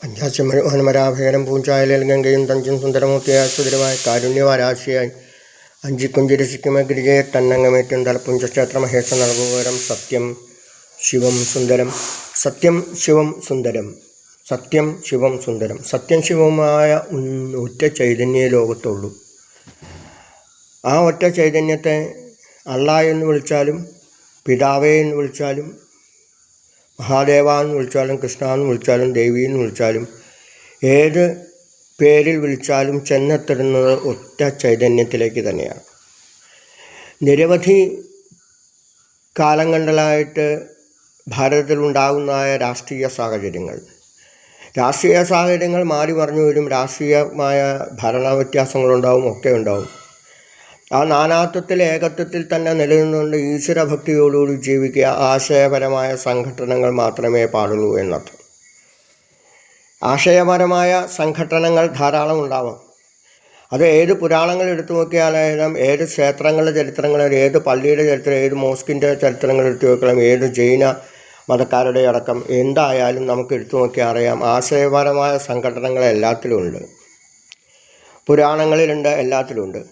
അഞ്ചാച്ചമനോഹരമരാഭേരം പൂഞ്ചായലിൽ ഗംഗയും തഞ്ചും സുന്ദരമൂർത്തിയായ സുന്ദരമായ കാരുണ്യവാരാശിയായി അഞ്ചിക്കുഞ്ചിരസിക്കുമ ഗിരിജയെ തന്നങ്ങമേറ്റും തലപ്പുഞ്ചക്ഷേത്ര മഹേഷ നൽകുകരം സത്യം ശിവം സുന്ദരം. സത്യം ശിവം സുന്ദരം. സത്യം ശിവം സുന്ദരം. സത്യം ശിവമായ ഒറ്റ ചൈതന്യ ലോകത്തുള്ളൂ. ആ ഒറ്റ ചൈതന്യത്തെ അള്ളാ എന്ന് വിളിച്ചാലും പിതാവേ എന്ന് വിളിച്ചാലും മഹാദേവ എന്ന് വിളിച്ചാലും കൃഷ്ണ എന്ന് വിളിച്ചാലും ദേവി എന്ന് വിളിച്ചാലും ഏത് പേരിൽ വിളിച്ചാലും ചെന്നെത്തിടുന്നത് ഒറ്റ ചൈതന്യത്തിലേക്ക് തന്നെയാണ്. നിരവധി കാലങ്ങളിലായിട്ട് ഭാരതത്തിലുണ്ടാകുന്നതായ രാഷ്ട്രീയ സാഹചര്യങ്ങൾ മാറി മറിഞ്ഞു വരും. രാഷ്ട്രീയമായ ഭരണ വ്യത്യാസങ്ങളുണ്ടാവും, ഒക്കെ ഉണ്ടാവും. ആ നാനാത്വത്തിൽ ഏകത്വത്തിൽ തന്നെ നിലനിന്നുകൊണ്ട് ഈശ്വരഭക്തിയോടുകൂടി ജീവിക്കുക ആശയപരമായ സംഘടനകൾ മാത്രമേ പാടുള്ളൂ എന്നർത്ഥം. ആശയപരമായ സംഘടനകൾ ധാരാളം ഉണ്ടാവാം. അത് ഏത് പുരാണങ്ങൾ എടുത്തു നോക്കിയാലും, ഏത് ക്ഷേത്രങ്ങളുടെ ചരിത്രങ്ങൾ, ഏത് പള്ളിയുടെ ചരിത്രം, ഏത് മോസ്കിൻ്റെ ചരിത്രങ്ങൾ എടുത്തു നോക്കണം, ഏത് ജൈന മതക്കാരുടെ അടക്കം എന്തായാലും നമുക്ക് എടുത്തു നോക്കിയാൽ അറിയാം, ആശയപരമായ സംഘടനകൾ എല്ലാത്തിലും ഉണ്ട്, പുരാണങ്ങളിലുണ്ട്, എല്ലാത്തിലുമുണ്ട്.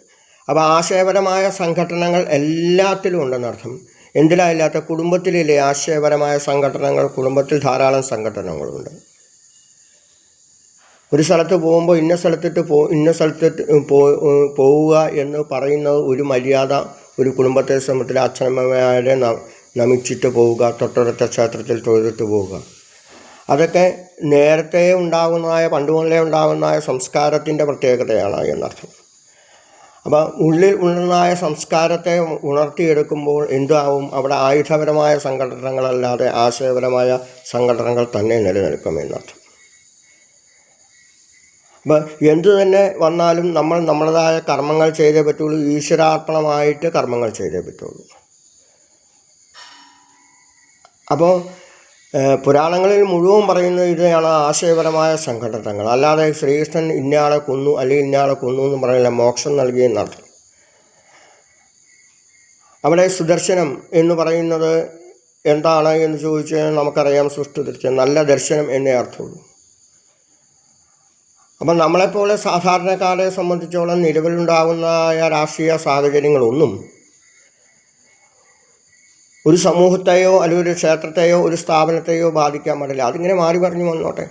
അപ്പോൾ ആശയപരമായ സംഘടനകൾ എല്ലാത്തിലും ഉണ്ടെന്നർത്ഥം. എന്തിലായില്ലാത്ത കുടുംബത്തിലില്ലേ ആശയപരമായ സംഘടനകൾ? കുടുംബത്തിൽ ധാരാളം സംഘടനകളുണ്ട്. ഒരു സ്ഥലത്ത് പോകുമ്പോൾ ഇന്ന സ്ഥലത്ത് പോവുക എന്ന് പറയുന്നത് ഒരു മര്യാദ. ഒരു കുടുംബത്തെ സംബന്ധിച്ച് അച്ഛനമ്മമാരെ നമിച്ചിട്ട് പോവുക, തൊട്ടടുത്ത ക്ഷേത്രത്തിൽ തൊഴുതിട്ട് പോവുക, അതൊക്കെ നേരത്തെ ഉണ്ടാകുന്നതായ പണ്ട് മുതലേ ഉണ്ടാകുന്നതായ സംസ്കാരത്തിൻ്റെ പ്രത്യേകതയാണ് എന്നർത്ഥം. അപ്പോൾ ഉള്ളിൽ ഉള്ളതായ സംസ്കാരത്തെ ഉണർത്തിയെടുക്കുമ്പോൾ എന്താവും? അവിടെ ആയുധപരമായ സംഘടനകളല്ലാതെ ആശയപരമായ സംഘടനകൾ തന്നെ നിലനിൽക്കുമെന്നർത്ഥം. അപ്പോൾ എന്തു തന്നെ വന്നാലും നമ്മൾ നമ്മുടേതായ കർമ്മങ്ങൾ ചെയ്തേ പറ്റുള്ളൂ. ഈശ്വരാർപ്പണമായിട്ട് കർമ്മങ്ങൾ ചെയ്തേ പറ്റുള്ളൂ. അപ്പോൾ പുരാണങ്ങളിൽ മുഴുവൻ പറയുന്നത് ഇതാണ് ആശയപരമായ സംഘടനകൾ. അല്ലാതെ ശ്രീകൃഷ്ണൻ ഇന്നയാളെ കൊന്നു അല്ലെങ്കിൽ ഇന്നയാളെ കൊന്നു എന്ന് പറയില്ല, മോക്ഷം നൽകിയെന്നർത്ഥം. അവിടെ സുദർശനം എന്ന് പറയുന്നത് എന്താണ് എന്ന് ചോദിച്ചാൽ നമുക്കറിയാം, സുഷ്ടുദർശനം, നല്ല ദർശനം എന്നേ അർത്ഥമുള്ളൂ. അപ്പം നമ്മളെപ്പോലെ സാധാരണക്കാരെ സംബന്ധിച്ചോളം നിലവിലുണ്ടാകുന്നതായ രാഷ്ട്രീയ സാഹചര്യങ്ങളൊന്നും ഒരു സമൂഹത്തെയോ അല്ലെങ്കിൽ ഒരു ക്ഷേത്രത്തെയോ ഒരു സ്ഥാപനത്തെയോ ബാധിക്കാൻ പാടില്ല. അതിങ്ങനെ മാറി പറഞ്ഞു വന്നോട്ടെ.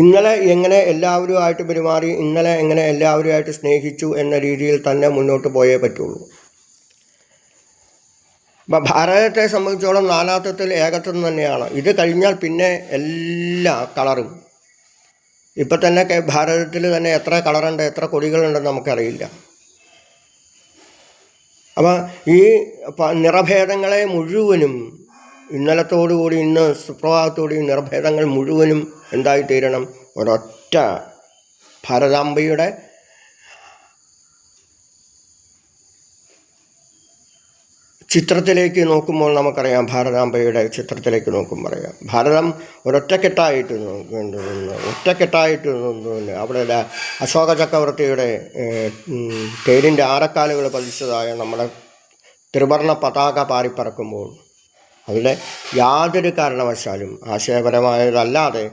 ഇന്നലെ എങ്ങനെ എല്ലാവരുമായിട്ട് പെരുമാറി, ഇന്നലെ എങ്ങനെ എല്ലാവരുമായിട്ട് സ്നേഹിച്ചു എന്ന രീതിയിൽ തന്നെ മുന്നോട്ട് പോയേ പറ്റുള്ളൂ. അപ്പം ഭാരതത്തെ സംബന്ധിച്ചോളം നാനാത്വത്തിൽ ഏകത്വം തന്നെയാണ്. ഇത് കഴിഞ്ഞാൽ പിന്നെ എല്ലാ കളറും. ഇപ്പം തന്നെ ഭാരതത്തിൽ തന്നെ എത്ര കളറുണ്ട്, എത്ര കൊടികളുണ്ടെന്ന് നമുക്കറിയില്ല. അപ്പം ഈ നിറഭേദങ്ങളെ മുഴുവനും ഇന്നലത്തോടുകൂടി ഇന്ന് സുപ്രഭാതത്തോടുകൂടി നിറഭേദങ്ങൾ മുഴുവനും എന്തായിത്തീരണം? ഒരൊറ്റ ഭാരതാംബയുടെ ചിത്രത്തിലേക്ക് നോക്കുമ്പോൾ നമുക്കറിയാം, ഭാരതാംബയുടെ ചിത്രത്തിലേക്ക് നോക്കുമ്പോൾ അറിയാം, ഭാരതം ഒറ്റക്കെട്ടായിട്ട് അവിടെ അശോക ചക്രവർത്തിയുടെ തേരിൻ്റെ ആരക്കാലുകൾ പതിച്ചതായ നമ്മുടെ ത്രിവർണ്ണ പതാക പാറിപ്പറക്കുമ്പോൾ അവിടെ യാതൊരു കാരണവശാലും ആശയപരമായതല്ലാതെ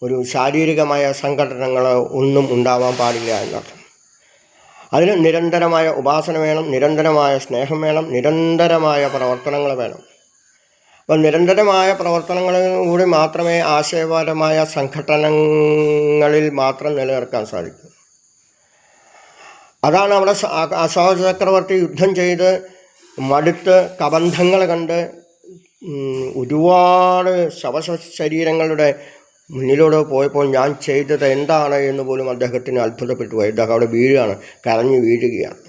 ഒരു ശാരീരികമായ സംഘടനകൾ ഒന്നും ഉണ്ടാവാൻ പാടില്ല എന്നർത്ഥം. അതിന് നിരന്തരമായ ഉപാസന വേണം, നിരന്തരമായ സ്നേഹം വേണം, നിരന്തരമായ പ്രവർത്തനങ്ങൾ വേണം. അപ്പം നിരന്തരമായ പ്രവർത്തനങ്ങളിലൂടെ മാത്രമേ ആശയപരമായ സംഘടനകളിൽ മാത്രം നിലനിർത്താൻ സാധിക്കൂ. അതാണ് അവിടെ അശോക ചക്രവർത്തി യുദ്ധം ചെയ്ത് മടുത്ത് കബന്ധങ്ങൾ കണ്ട് ഒരുപാട് ശവശരീരങ്ങളുടെ മുന്നിലൂടെ പോയപ്പോൾ ഞാൻ ചെയ്തത് എന്താണ് എന്ന് പോലും അദ്ദേഹത്തിന് അത്ഭുതപ്പെട്ടു പോയി. അദ്ദേഹം അവിടെ വീഴുകയാണ്, കരഞ്ഞു വീഴുകയാണ്.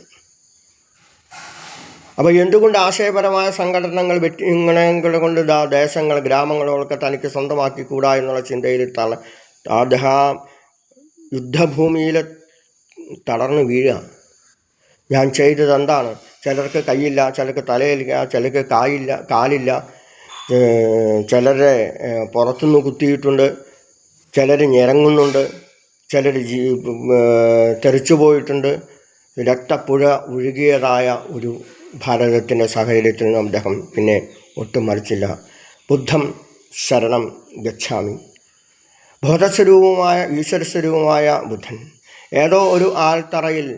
അപ്പോൾ എന്തുകൊണ്ട് ആശയപരമായ സംഘടനകൾ ഇങ്ങനെ കൊണ്ട് ദേശങ്ങൾ ഗ്രാമങ്ങളൊക്കെ തനിക്ക് സ്വന്തമാക്കിക്കൂടാ എന്നുള്ള ചിന്തയിൽ അദ്ദേഹം യുദ്ധഭൂമിയിൽ തളർന്നു വീഴുകയാണ്. ഞാൻ ചെയ്തത് എന്താണ്? ചിലർക്ക് കൈയില്ല, ചിലർക്ക് തലയില്ല, ചിലർക്ക് കാലില്ല, ചിലരെ പുറത്തുനിന്ന് കുത്തിയിട്ടുണ്ട്, ചിലർ ഞെരങ്ങുന്നുണ്ട്, ചിലർ തെറിച്ചു പോയിട്ടുണ്ട്. രക്തപ്പുഴ ഒഴുകിയതായ ഒരു ഭാരതത്തിൻ്റെ സാഹചര്യത്തിൽ നിന്നും അദ്ദേഹം പിന്നെ ഒട്ടും മറിച്ചില്ല. ബുദ്ധം ശരണം ഗച്ഛാമി. ബോധസ്വരൂപമായ ഈശ്വരസ്വരൂപമായ ബുദ്ധൻ ഏതോ ഒരു ആൽത്തറയിൽ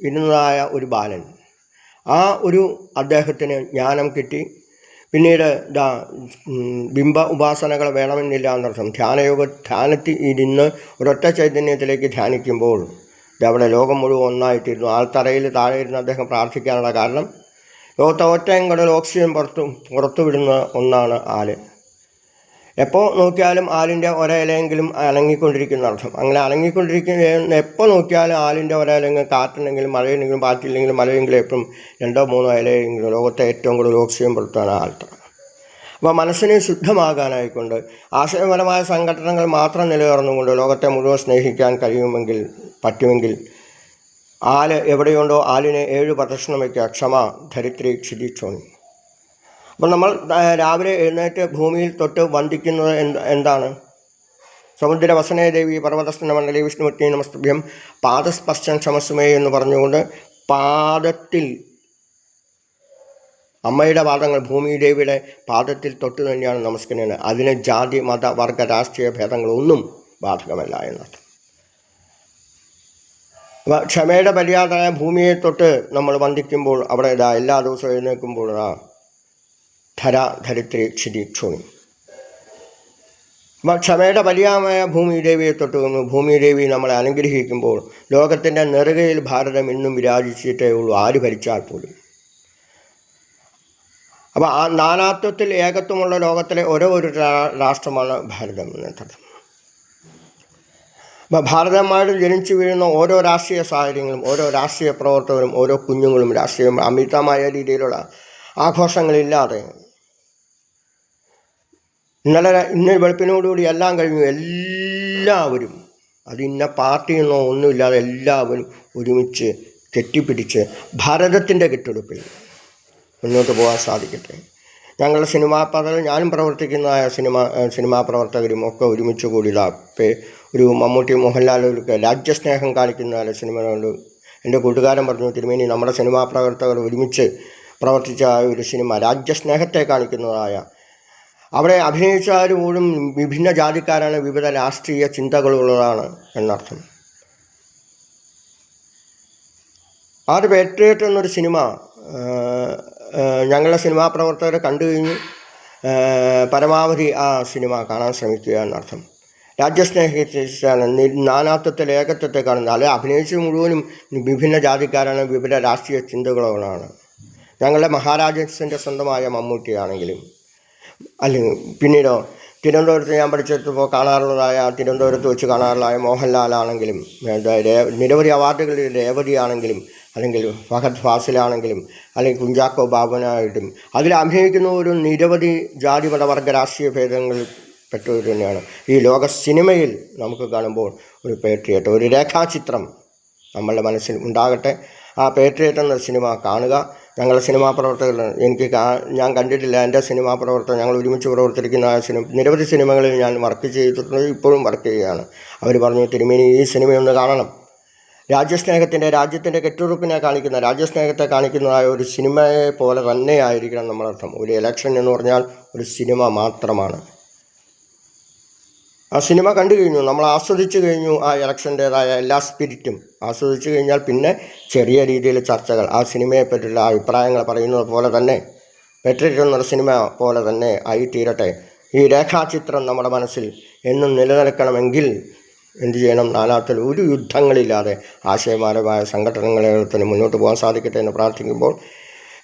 ഇരുന്നതായ ഒരു ബാലൻ. ആ ഒരു അദ്ദേഹത്തിന് ജ്ഞാനം കിട്ടി. പിന്നീട് ബിംബ ഉപാസനകൾ വേണമെന്നില്ല എന്നർത്ഥം. ധ്യാനത്തിൽ ഇരുന്ന് ഒരൊറ്റ ചൈതന്യത്തിലേക്ക് ധ്യാനിക്കുമ്പോൾ അവിടെ ലോകം മുഴുവൻ ഒന്നായിട്ടിരുന്നു. ആൽത്തറയിൽ താഴെ ഇരുന്ന് അദ്ദേഹം പ്രാർത്ഥിക്കാനുള്ള കാരണം ലോകത്തെ ഒറ്റയും കടൽ ഓക്സിജൻ പുറത്തു വിടുന്ന ഒന്നാണ് ആല്. എപ്പോൾ നോക്കിയാലും ആലിൻ്റെ ഒരയിലെങ്കിലും അനങ്ങിക്കൊണ്ടിരിക്കുന്ന അർത്ഥം. അങ്ങനെ അനങ്ങിക്കൊണ്ടിരിക്കുന്ന എപ്പോൾ നോക്കിയാലും ആലിൻ്റെ ഒരയിലെങ്കിലും കാറ്റുണ്ടെങ്കിലും മഴയുണ്ടെങ്കിലും പാറ്റില്ലെങ്കിലും മഴയെങ്കിലും എപ്പോഴും 2-3 ഇലയെങ്കിലും ലോകത്തെ ഏറ്റവും കൂടുതൽ ഓക്സിജൻ പുറത്താണ് ആൽത്തറ. അപ്പോൾ മനസ്സിനെ ശുദ്ധമാകാനായിക്കൊണ്ട് ആശയപരമായ സംഘടനകൾ മാത്രം നിലനിർന്നുകൊണ്ട് ലോകത്തെ മുഴുവൻ സ്നേഹിക്കാൻ പറ്റുമെങ്കിൽ ആല് എവിടെയുണ്ടോ ആലിനെ 7 പ്രദക്ഷിണം വയ്ക്കുക. ക്ഷമ, ധരിത്രി, ക്ഷിതിക്ഷോണി. അപ്പം നമ്മൾ രാവിലെ എഴുന്നേറ്റ് ഭൂമിയിൽ തൊട്ട് വന്ദിക്കുന്നത് എന്താണ്? സമുദ്രവസനേ ദേവി പർവ്വതസ്ന മണ്ഡലി വിഷ്ണുമൂർത്തി നമസ്തുഭ്യം പാദസ്പർശം ക്ഷമസ്മേ എന്ന് പറഞ്ഞുകൊണ്ട് പാദത്തിൽ അമ്മയുടെ പാദങ്ങൾ ഭൂമി ദേവിയുടെ പാദത്തിൽ തൊട്ട് തന്നെയാണ് നമസ്കരിക്കുന്നത്. അതിന് ജാതി, മത, വർഗ, രാഷ്ട്രീയ ഭേദങ്ങളൊന്നും ബാധകമല്ല എന്നർത്ഥം. അപ്പോൾ ക്ഷമയുടെ പര്യാദമായ ഭൂമിയെ തൊട്ട് നമ്മൾ വന്ദിക്കുമ്പോൾ അവിടെ എല്ലാ ദിവസവും എഴുന്നേൽക്കുമ്പോൾ ധരിത്രി, ക്ഷിതിക്ഷോണി. അപ്പം ക്ഷമയുടെ പര്യായമായ ഭൂമിദേവിയെ തൊട്ട് ഭൂമിദേവി നമ്മളെ അനുഗ്രഹിക്കുമ്പോൾ ലോകത്തിൻ്റെ നെറുകയിൽ ഭാരതം ഇന്നും വിരാജിച്ചിട്ടേ ഉള്ളൂ, ആര് ഭരിച്ചാൽ പോലും. അപ്പോൾ ആ നാനാത്വത്തിൽ ഏകത്വമുള്ള ലോകത്തിലെ ഓരോ ഒരു രാഷ്ട്രമാണ് ഭാരതം എന്നർത്ഥം. അപ്പോൾ ഭാരതമായിട്ട് ജനിച്ചു വീഴുന്ന ഓരോ രാഷ്ട്രീയ സാഹചര്യങ്ങളും ഓരോ രാഷ്ട്രീയ പ്രവർത്തകരും ഓരോ കുഞ്ഞുങ്ങളും രാഷ്ട്രീയം അമിതമായ രീതിയിലുള്ള ആഘോഷങ്ങളില്ലാതെ ഇന്ന് വെളുപ്പിനോടുകൂടി എല്ലാം കഴിഞ്ഞു. എല്ലാവരും ഇന്ന പാർട്ടിയെന്നോ ഒന്നുമില്ലാതെ എല്ലാവരും ഒരുമിച്ച് കെട്ടിപ്പിടിച്ച് ഭാരതത്തിൻ്റെ കെട്ടുടുപ്പിൽ മുന്നോട്ട് പോകാൻ സാധിക്കട്ടെ. ഞങ്ങളുടെ ഞാനും പ്രവർത്തിക്കുന്നതായ സിനിമാ പ്രവർത്തകരും ഒക്കെ ഒരുമിച്ച് കൂടി ഒരു മമ്മൂട്ടി മോഹൻലാലൊക്കെ രാജ്യസ്നേഹം കാണിക്കുന്ന സിനിമകളുണ്ട്. എൻ്റെ കൂട്ടുകാരൻ പറഞ്ഞു, തിരുമേനി നമ്മുടെ സിനിമാ പ്രവർത്തകർ ഒരുമിച്ച് പ്രവർത്തിച്ച ഒരു സിനിമ രാജ്യസ്നേഹത്തെ കാണിക്കുന്നതായ, അവിടെ അഭിനയിച്ചാൽ പോലും വിഭിന്ന ജാതിക്കാരാണ്, വിവിധ രാഷ്ട്രീയ ചിന്തകളുള്ളതാണ് എന്നർത്ഥം. പേട്രിയറ്റ് എന്നൊരു സിനിമ ഞങ്ങളുടെ സിനിമാ പ്രവർത്തകരെ കണ്ടു കഴിഞ്ഞ് പരമാവധി ആ സിനിമ കാണാൻ ശ്രമിക്കുക എന്നർത്ഥം. രാജ്യസ്നേഹത്തെയാണ്, നാനാത്വത്തിൽ ഏകത്വത്തെ കാണുന്നത്. അല്ലെ അഭിനയിച്ച് മുഴുവനും വിഭിന്ന ജാതിക്കാരാണ്, വിവിധ രാഷ്ട്രീയ ചിന്തകളാണ്. ഞങ്ങളുടെ മഹാരാജാസിൻ്റെ സ്വന്തമായ മമ്മൂട്ടിയാണെങ്കിലും അല്ലെങ്കിൽ പിന്നീടോ തിരുവനന്തപുരത്ത് ഞാൻ പഠിച്ചെടുത്തപ്പോൾ തിരുവനന്തപുരത്ത് വെച്ച് കാണാറുള്ളതായ മോഹൻലാലാണെങ്കിലും നിരവധി അവാർഡുകളിൽ രേവതി ആണെങ്കിലും അല്ലെങ്കിൽ ഫഹദ് ഫാസിലാണെങ്കിലും അല്ലെങ്കിൽ കുഞ്ചാക്കോ ബാബനായിട്ടും അതിൽ അഭിനയിക്കുന്ന ഒരു നിരവധി ജാതിമത വർഗ രാഷ്ട്രീയ ഭേദങ്ങളിൽ പെട്ടവർ തന്നെയാണ്. ഈ ലോക സിനിമയിൽ നമുക്ക് കാണുമ്പോൾ ഒരു പേട്രിയറ്റ്, ഒരു രേഖാചിത്രം നമ്മളുടെ മനസ്സിൽ ഉണ്ടാകട്ടെ. ആ പേട്രിയറ്റ് എന്ന സിനിമ കാണുക. ഞങ്ങളുടെ സിനിമാ പ്രവർത്തകർ ഞാൻ കണ്ടിട്ടില്ല, എൻ്റെ സിനിമാ പ്രവർത്തകർ ഞങ്ങൾ ഒരുമിച്ച് പ്രവർത്തിക്കുന്ന നിരവധി സിനിമകളിൽ ഞാൻ വർക്ക് ചെയ്തിട്ടുണ്ട്, ഇപ്പോഴും വർക്ക് ചെയ്യുകയാണ്. അവർ പറഞ്ഞു, തിരുമേനി ഈ സിനിമയൊന്ന് കാണണം. രാജ്യത്തിൻ്റെ കെട്ടുറപ്പിനെ കാണിക്കുന്ന, രാജ്യസ്നേഹത്തെ കാണിക്കുന്നതായ ഒരു സിനിമയെ പോലെ തന്നെ ആയിരിക്കണം നമ്മളർത്ഥം. ഒരു ഇലക്ഷൻ എന്ന് പറഞ്ഞാൽ ഒരു സിനിമ മാത്രമാണ്. ആ സിനിമ കണ്ടു കഴിഞ്ഞു, നമ്മൾ ആസ്വദിച്ചു കഴിഞ്ഞു. ആ ഇലക്ഷൻ്റേതായ എല്ലാ സ്പിരിറ്റും ആസ്വദിച്ചു കഴിഞ്ഞാൽ പിന്നെ ചെറിയ രീതിയിൽ ചർച്ചകൾ ആ സിനിമയെ പറ്റിയുള്ള അഭിപ്രായങ്ങൾ പറയുന്നത് പോലെ തന്നെ പേട്രിയറ്റ് എന്നൊരു സിനിമ പോലെ തന്നെ ആയി തീരട്ടെ. ഈ രേഖാചിത്രം നമ്മുടെ മനസ്സിൽ എന്നും നിലനിൽക്കണമെങ്കിൽ എന്തു ചെയ്യണം? നാനാത്തിൽ ഒരു യുദ്ധങ്ങളില്ലാതെ ആശയപരമായ സംഘടനകളെ മുന്നോട്ട് പോകാൻ സാധിക്കട്ടെ എന്ന് പ്രാർത്ഥിക്കുമ്പോൾ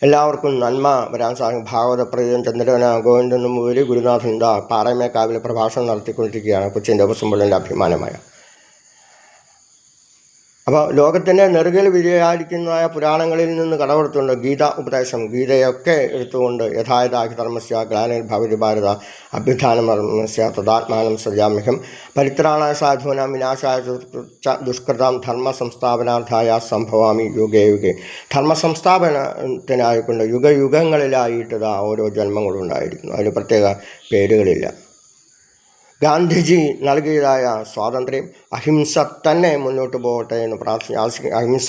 എല്ലാവർക്കും നന്മ വരാൻ സാധിക്കും. ഭാഗവതപ്രദീപൻ ചന്ദ്രന ഗോവിന്ദൻ മുതൽ ഗുരുനാഥൻ പാറമേക്കാവിൽ പ്രഭാഷണം നടത്തിക്കൊണ്ടിരിക്കുകയാണ്, കൊച്ചിൻ ദേവസ്വം ബോർഡിൻ്റെ അഭിമാനമായ. അപ്പോൾ ലോകത്തിൻ്റെ നെറുകയിൽ വിജയായിരിക്കുന്നതായ പുരാണങ്ങളിൽ നിന്ന് കടമെടുത്തുകൊണ്ട് ഗീതാ ഉപദേശം, ഗീതയൊക്കെ എടുത്തുകൊണ്ട് യഥായഥാഹി ധർമ്മസ്യ ഗ്ലാനിർ ഭവതി ഭാരത അഭ്യുത്ഥാനം ധർമ്മസ്യ തദാത്മാനം സൃജാമ്യഹം പരിത്രാണായ സാധൂനാം വിനാശായ ദുഷ്കൃതാം ധർമ്മ സംസ്ഥാപനാർത്ഥായ സംഭവാമി യുഗേ യുഗേ. ധർമ്മ സംസ്ഥാപനത്തിനായിക്കൊണ്ട് യുഗയുഗങ്ങളിലായിട്ട് ഓരോ ജന്മങ്ങളുണ്ടായിരിക്കുന്നു. അതിന് പ്രത്യേക പേരുകളില്ല. ഗാന്ധിജി നൽകിയതായ സ്വാതന്ത്ര്യം അഹിംസ തന്നെ മുന്നോട്ട് പോകട്ടെ എന്ന് പ്രാർത്ഥിച്ചു. അഹിംസ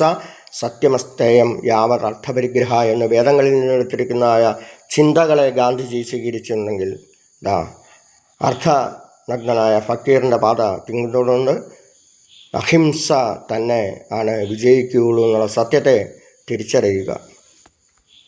സത്യമസ്തേയം യാവത് അർത്ഥപരിഗ്രഹ എന്ന് വേദങ്ങളിൽ നിന്നെടുത്തിരിക്കുന്നതായ ചിന്തകളെ ഗാന്ധിജി സ്വീകരിച്ചിട്ടുണ്ടെങ്കിൽ നഗ്നനായ ഫക്കീറിൻ്റെ പാത പിന്തുടർന്ന് അഹിംസ തന്നെ ആണ് വിജയിക്കുകയുള്ളൂ എന്നുള്ള സത്യത്തെ തിരിച്ചറിയുക.